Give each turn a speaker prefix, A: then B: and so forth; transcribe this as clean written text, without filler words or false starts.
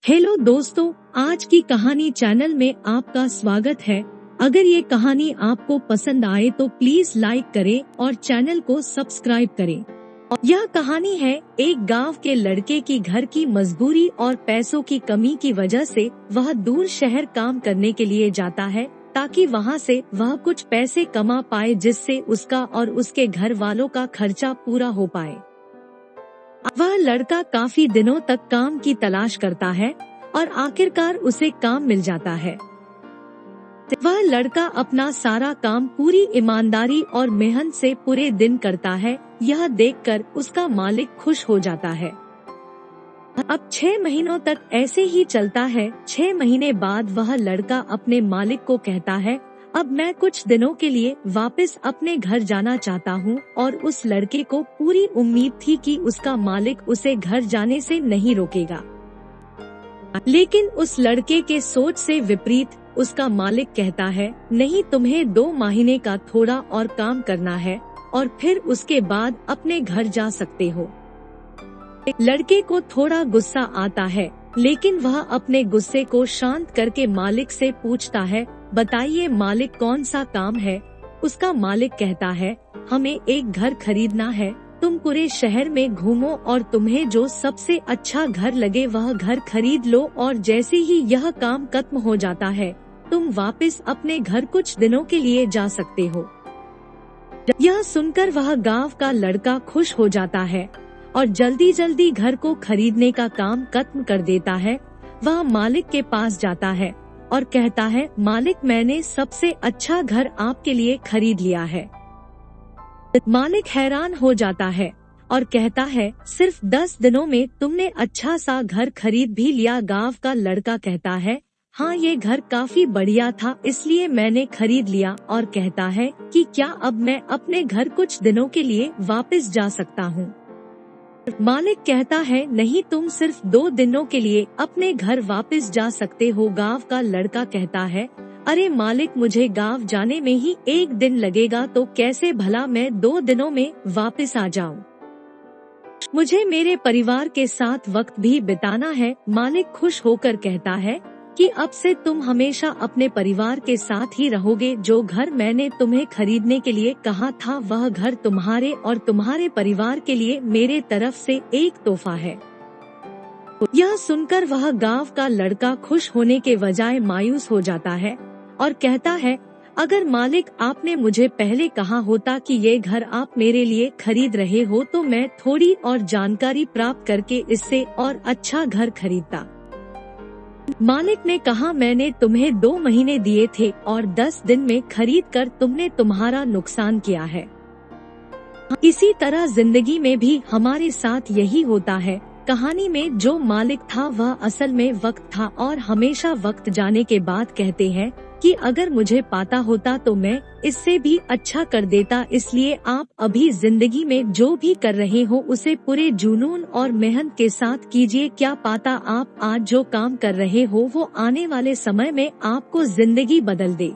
A: Hello दोस्तों, आज की कहानी चैनल में आपका स्वागत है। अगर ये कहानी आपको पसंद आए तो प्लीज लाइक करें और चैनल को सब्सक्राइब करें। यह कहानी है एक गांव के लड़के की घर की मजबूरी और पैसों की कमी की वजह से वह दूर शहर काम करने के लिए जाता है ताकि वहां से वह कुछ पैसे कमा पाए जिससे उसका और उसके घर वालों का खर्चा पूरा हो पाए। वह लड़का काफी दिनों तक काम की तलाश करता है और आखिरकार उसे काम मिल जाता है। वह लड़का अपना सारा काम पूरी ईमानदारी और मेहनत से पूरे दिन करता है। यह देखकर उसका मालिक खुश हो जाता है। अब 6 महीनों तक ऐसे ही चलता है। 6 महीने बाद वह लड़का अपने मालिक को कहता है, अब मैं कुछ दिनों के लिए वापस अपने घर जाना चाहता हूँ। और उस लड़के को पूरी उम्मीद थी कि उसका मालिक उसे घर जाने से नहीं रोकेगा, लेकिन उस लड़के के सोच से विपरीत उसका मालिक कहता है, नहीं, तुम्हें 2 महीने का थोड़ा और काम करना है और फिर उसके बाद अपने घर जा सकते हो। लड़के को थोड़ा गुस्सा आता है, लेकिन वह अपने गुस्से को शांत करके मालिक से पूछता है, बताइए मालिक, कौन सा काम है? उसका मालिक कहता है, हमें एक घर खरीदना है। तुम पूरे शहर में घूमो और तुम्हें जो सबसे अच्छा घर लगे वह घर खरीद लो और जैसे ही यह काम खत्म हो जाता है तुम वापस अपने घर कुछ दिनों के लिए जा सकते हो। यह सुनकर वह गांव का लड़का खुश हो जाता है और जल्दी जल्दी घर को खरीदने का काम खत्म कर देता है। वह मालिक के पास जाता है और कहता है, मालिक, मैंने सबसे अच्छा घर आपके लिए खरीद लिया है। मालिक हैरान हो जाता है और कहता है, सिर्फ 10 दिनों में तुमने अच्छा सा घर खरीद भी लिया। गांव का लड़का कहता है, हाँ, ये घर काफी बढ़िया था इसलिए मैंने खरीद लिया। और कहता है कि क्या अब मैं अपने घर कुछ दिनों के लिए वापस जा सकता हूँ? मालिक कहता है, नहीं, तुम सिर्फ 2 दिनों के लिए अपने घर वापस जा सकते हो। गांव का लड़का कहता है, अरे मालिक, मुझे गांव जाने में ही 1 दिन लगेगा तो कैसे भला मैं 2 दिनों में वापस आ जाऊं? मुझे मेरे परिवार के साथ वक्त भी बिताना है। मालिक खुश होकर कहता है कि अब से तुम हमेशा अपने परिवार के साथ ही रहोगे। जो घर मैंने तुम्हें खरीदने के लिए कहा था वह घर तुम्हारे और तुम्हारे परिवार के लिए मेरे तरफ से एक तोहफा है। यह सुनकर वह गांव का लड़का खुश होने के बजाय मायूस हो जाता है और कहता है, अगर मालिक आपने मुझे पहले कहा होता कि ये घर आप मेरे लिए खरीद रहे हो तो मैं थोड़ी और जानकारी प्राप्त करके इससे और अच्छा घर खरीदता। मालिक ने कहा, मैंने तुम्हें 2 महीने दिए थे और 10 दिन में खरीद कर तुमने तुम्हारा नुकसान किया है। इसी तरह जिंदगी में भी हमारे साथ यही होता है। कहानी में जो मालिक था वह असल में वक्त था और हमेशा वक्त जाने के बाद कहते हैं कि अगर मुझे पता होता तो मैं इससे भी अच्छा कर देता। इसलिए आप अभी जिंदगी में जो भी कर रहे हो उसे पूरे जुनून और मेहनत के साथ कीजिए। क्या पता आप आज जो काम कर रहे हो वो आने वाले समय में आपको जिंदगी बदल दे।